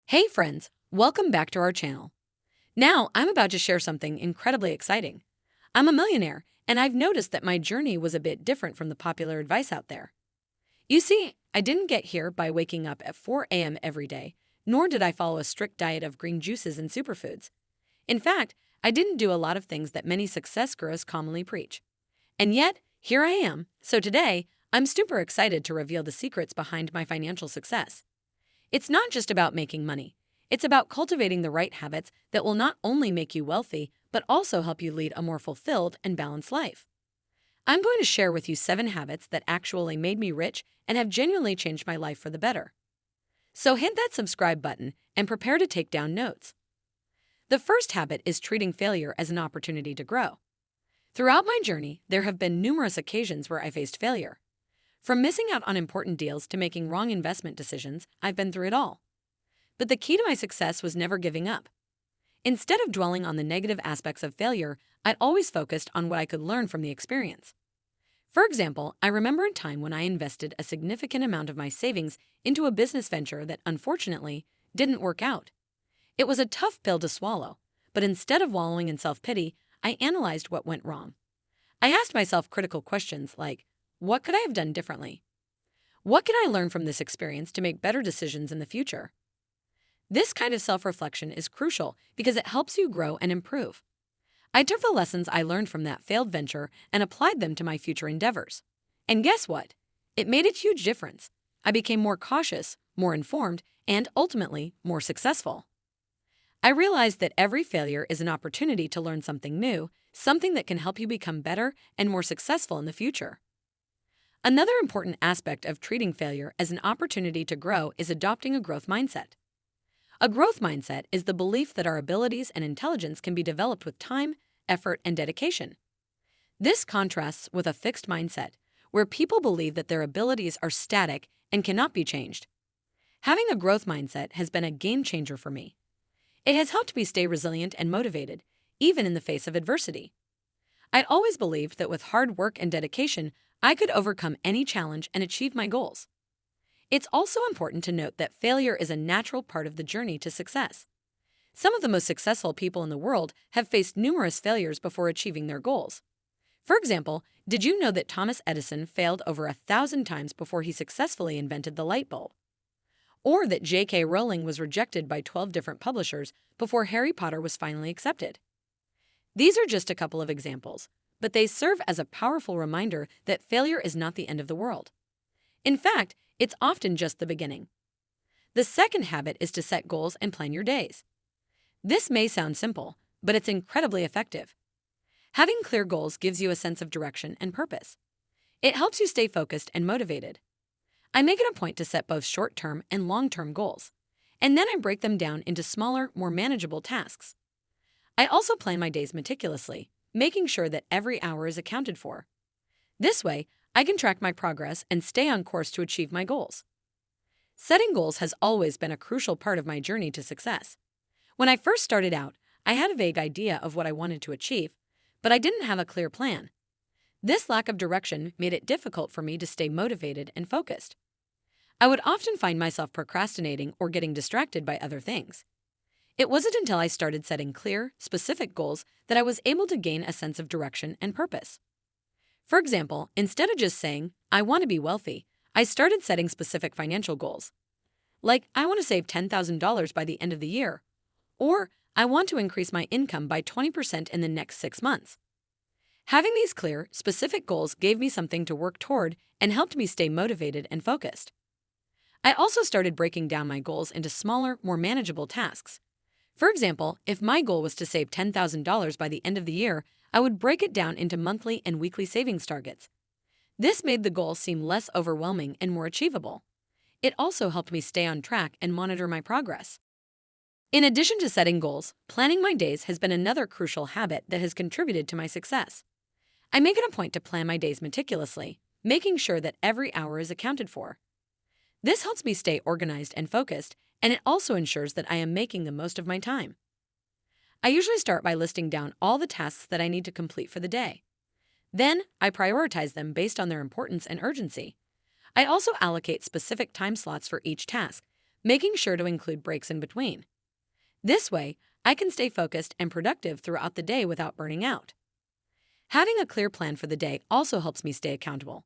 Hey friends, welcome back to our channel. Now, I'm about to share something incredibly exciting. I'm a millionaire, and I've noticed that my journey was a bit different from the popular advice out there. You see, I didn't get here by waking up at 4 a.m. every day, nor did I follow a strict diet of green juices and superfoods. In fact, I didn't do a lot of things that many success gurus commonly preach. And yet, here I am. So today, I'm super excited to reveal the secrets behind my financial success. It's not just about making money. It's about cultivating the right habits that will not only make you wealthy, but also help you lead a more fulfilled and balanced life. I'm going to share with you 7 habits that actually made me rich and have genuinely changed my life for the better. So hit that subscribe button and prepare to take down notes. The first habit is treating failure as an opportunity to grow. Throughout my journey, there have been numerous occasions where I faced failure. From missing out on important deals to making wrong investment decisions, I've been through it all. But the key to my success was never giving up. Instead of dwelling on the negative aspects of failure, I'd always focused on what I could learn from the experience. For example, I remember a time when I invested a significant amount of my savings into a business venture that unfortunately didn't work out. It was a tough pill to swallow, but instead of wallowing in self-pity, I analyzed what went wrong. I asked myself critical questions like, what could I have done differently? What can I learn from this experience to make better decisions in the future? This kind of self-reflection is crucial because it helps you grow and improve. I took the lessons I learned from that failed venture and applied them to my future endeavors. And guess what? It made a huge difference. I became more cautious, more informed, and ultimately more successful. I realized that every failure is an opportunity to learn something new, something that can help you become better and more successful in the future. Another important aspect of treating failure as an opportunity to grow is adopting a growth mindset. A growth mindset is the belief that our abilities and intelligence can be developed with time, effort, and dedication. This contrasts with a fixed mindset, where people believe that their abilities are static and cannot be changed. Having a growth mindset has been a game changer for me. It has helped me stay resilient and motivated, even in the face of adversity. I'd always believed that with hard work and dedication, I could overcome any challenge and achieve my goals. It's also important to note that failure is a natural part of the journey to success. Some of the most successful people in the world have faced numerous failures before achieving their goals. For example, did you know that Thomas Edison failed over 1,000 times before he successfully invented the light bulb? Or that J.K. Rowling was rejected by 12 different publishers before Harry Potter was finally accepted? These are just a couple of examples, but they serve as a powerful reminder that failure is not the end of the world. In fact, it's often just the beginning. The second habit is to set goals and plan your days. This may sound simple, but it's incredibly effective. Having clear goals gives you a sense of direction and purpose. It helps you stay focused and motivated. I make it a point to set both short-term and long-term goals, and then I break them down into smaller, more manageable tasks. I also plan my days meticulously, making sure that every hour is accounted for. This way, I can track my progress and stay on course to achieve my goals. Setting goals has always been a crucial part of my journey to success. When I first started out, I had a vague idea of what I wanted to achieve, but I didn't have a clear plan. This lack of direction made it difficult for me to stay motivated and focused. I would often find myself procrastinating or getting distracted by other things. It wasn't until I started setting clear, specific goals that I was able to gain a sense of direction and purpose. For example, instead of just saying, I want to be wealthy, I started setting specific financial goals. Like, I want to save $10,000 by the end of the year, or I want to increase my income by 20% in the next 6 months. Having these clear, specific goals gave me something to work toward and helped me stay motivated and focused. I also started breaking down my goals into smaller, more manageable tasks. For example, if my goal was to save $10,000 by the end of the year, I would break it down into monthly and weekly savings targets. This made the goal seem less overwhelming and more achievable. It also helped me stay on track and monitor my progress. In addition to setting goals, planning my days has been another crucial habit that has contributed to my success. I make it a point to plan my days meticulously, making sure that every hour is accounted for. This helps me stay organized and focused, and it also ensures that I am making the most of my time. I usually start by listing down all the tasks that I need to complete for the day. Then, I prioritize them based on their importance and urgency. I also allocate specific time slots for each task, making sure to include breaks in between. This way, I can stay focused and productive throughout the day without burning out. Having a clear plan for the day also helps me stay accountable.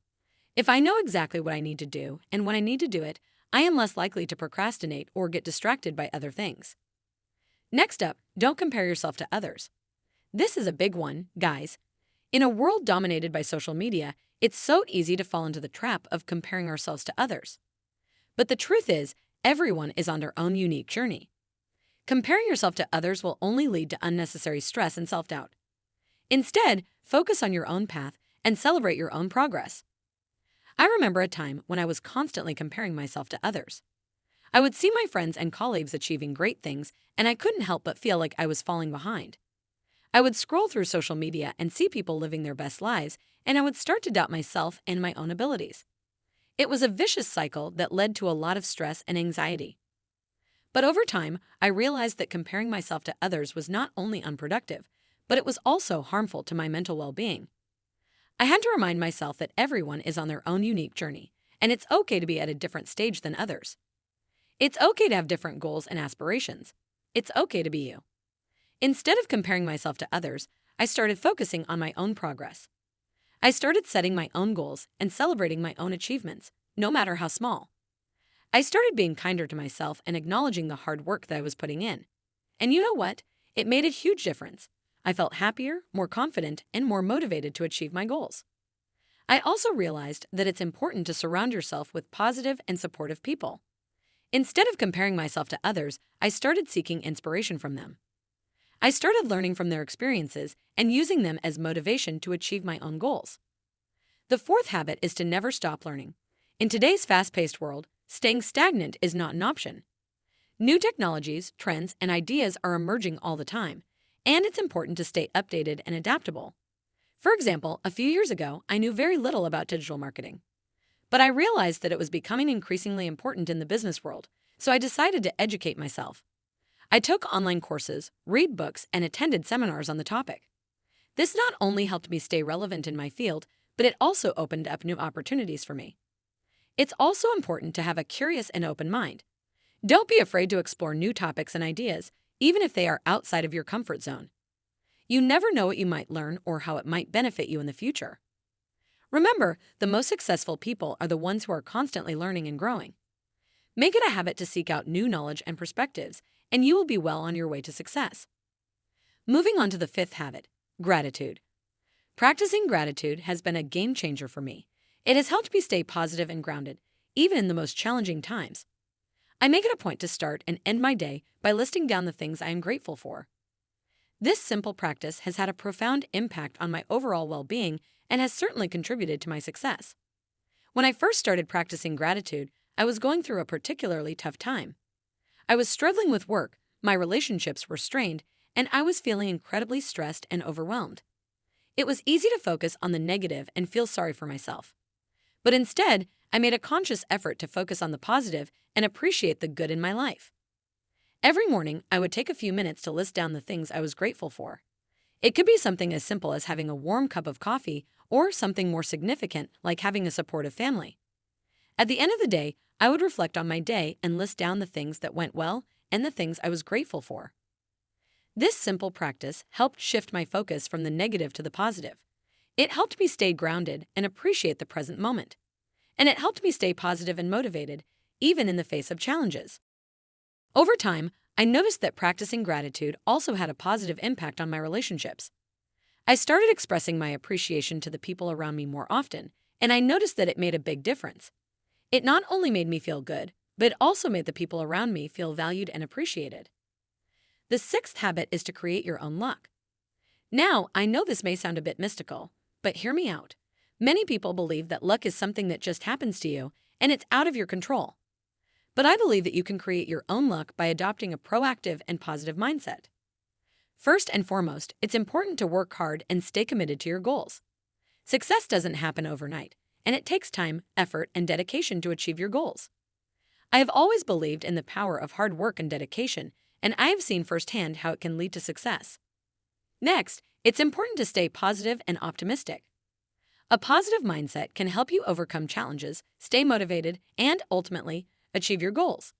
If I know exactly what I need to do and when I need to do it, I am less likely to procrastinate or get distracted by other things. Next up, don't compare yourself to others. This is a big one, guys. In a world dominated by social media, it's so easy to fall into the trap of comparing ourselves to others. But the truth is, everyone is on their own unique journey. Comparing yourself to others will only lead to unnecessary stress and self-doubt. Instead, focus on your own path and celebrate your own progress. I remember a time when I was constantly comparing myself to others. I would see my friends and colleagues achieving great things, and I couldn't help but feel like I was falling behind. I would scroll through social media and see people living their best lives, and I would start to doubt myself and my own abilities. It was a vicious cycle that led to a lot of stress and anxiety. But over time, I realized that comparing myself to others was not only unproductive, but it was also harmful to my mental well-being. I had to remind myself that everyone is on their own unique journey, and it's okay to be at a different stage than others. It's okay to have different goals and aspirations. It's okay to be you. Instead of comparing myself to others, I started focusing on my own progress. I started setting my own goals and celebrating my own achievements, no matter how small. I started being kinder to myself and acknowledging the hard work that I was putting in. And you know what? It made a huge difference. I felt happier, more confident, and more motivated to achieve my goals. I also realized that it's important to surround yourself with positive and supportive people. Instead of comparing myself to others, I started seeking inspiration from them. I started learning from their experiences and using them as motivation to achieve my own goals. The fourth habit is to never stop learning. In today's fast-paced world, staying stagnant is not an option. New technologies, trends, and ideas are emerging all the time, and it's important to stay updated and adaptable. For example, a few years ago, I knew very little about digital marketing. But I realized that it was becoming increasingly important in the business world, so I decided to educate myself. I took online courses, read books, and attended seminars on the topic. This not only helped me stay relevant in my field, but it also opened up new opportunities for me. It's also important to have a curious and open mind. Don't be afraid to explore new topics and ideas, even if they are outside of your comfort zone. You never know what you might learn or how it might benefit you in the future. Remember, the most successful people are the ones who are constantly learning and growing. Make it a habit to seek out new knowledge and perspectives, and you will be well on your way to success. Moving on to the fifth habit, gratitude. Practicing gratitude has been a game changer for me. It has helped me stay positive and grounded, even in the most challenging times. I make it a point to start and end my day by listing down the things I am grateful for. This simple practice has had a profound impact on my overall well-being and has certainly contributed to my success. When I first started practicing gratitude, I was going through a particularly tough time. I was struggling with work, my relationships were strained, and I was feeling incredibly stressed and overwhelmed. It was easy to focus on the negative and feel sorry for myself. But instead, I made a conscious effort to focus on the positive and appreciate the good in my life. Every morning, I would take a few minutes to list down the things I was grateful for. It could be something as simple as having a warm cup of coffee or something more significant like having a supportive family. At the end of the day, I would reflect on my day and list down the things that went well and the things I was grateful for. This simple practice helped shift my focus from the negative to the positive. It helped me stay grounded and appreciate the present moment. And it helped me stay positive and motivated, even in the face of challenges. Over time, I noticed that practicing gratitude also had a positive impact on my relationships. I started expressing my appreciation to the people around me more often, and I noticed that it made a big difference. It not only made me feel good, but it also made the people around me feel valued and appreciated. The sixth habit is to create your own luck. Now, I know this may sound a bit mystical, but hear me out. Many people believe that luck is something that just happens to you, and it's out of your control. But I believe that you can create your own luck by adopting a proactive and positive mindset. First and foremost, it's important to work hard and stay committed to your goals. Success doesn't happen overnight, and it takes time, effort, and dedication to achieve your goals. I have always believed in the power of hard work and dedication, and I have seen firsthand how it can lead to success. Next, it's important to stay positive and optimistic. A positive mindset can help you overcome challenges, stay motivated, and ultimately, achieve your goals.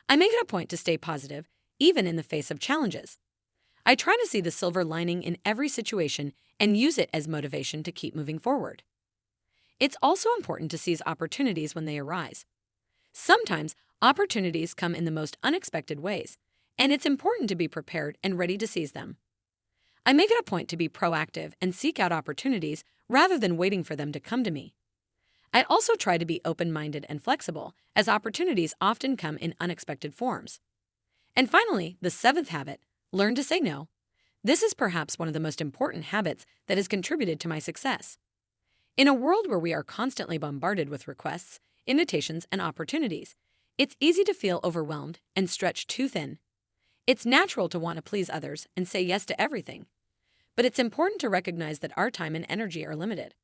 I make it a point to stay positive, even in the face of challenges. I try to see the silver lining in every situation and use it as motivation to keep moving forward. It's also important to seize opportunities when they arise. Sometimes, opportunities come in the most unexpected ways, and it's important to be prepared and ready to seize them. I make it a point to be proactive and seek out opportunities rather than waiting for them to come to me. I also try to be open-minded and flexible, as opportunities often come in unexpected forms. And finally, the seventh habit, learn to say no. This is perhaps one of the most important habits that has contributed to my success. In a world where we are constantly bombarded with requests, invitations, and opportunities, it's easy to feel overwhelmed and stretched too thin. It's natural to want to please others and say yes to everything, but it's important to recognize that our time and energy are limited.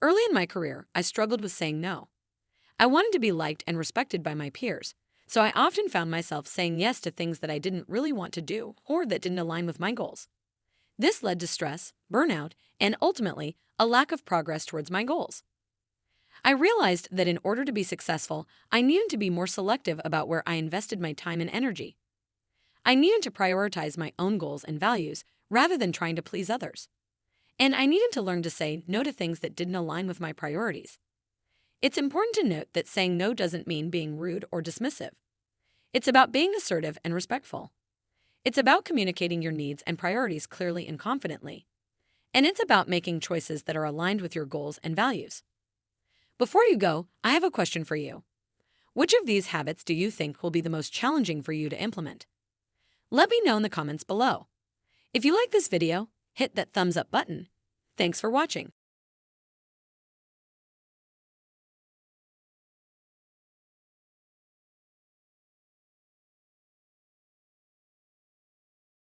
Early in my career, I struggled with saying no. I wanted to be liked and respected by my peers, so I often found myself saying yes to things that I didn't really want to do or that didn't align with my goals. This led to stress, burnout, and ultimately, a lack of progress towards my goals. I realized that in order to be successful, I needed to be more selective about where I invested my time and energy. I needed to prioritize my own goals and values rather than trying to please others. And I needed to learn to say no to things that didn't align with my priorities. It's important to note that saying no doesn't mean being rude or dismissive. It's about being assertive and respectful. It's about communicating your needs and priorities clearly and confidently. And it's about making choices that are aligned with your goals and values. Before you go, I have a question for you. Which of these habits do you think will be the most challenging for you to implement? Let me know in the comments below. If you like this video, hit that thumbs up button. Thanks for watching.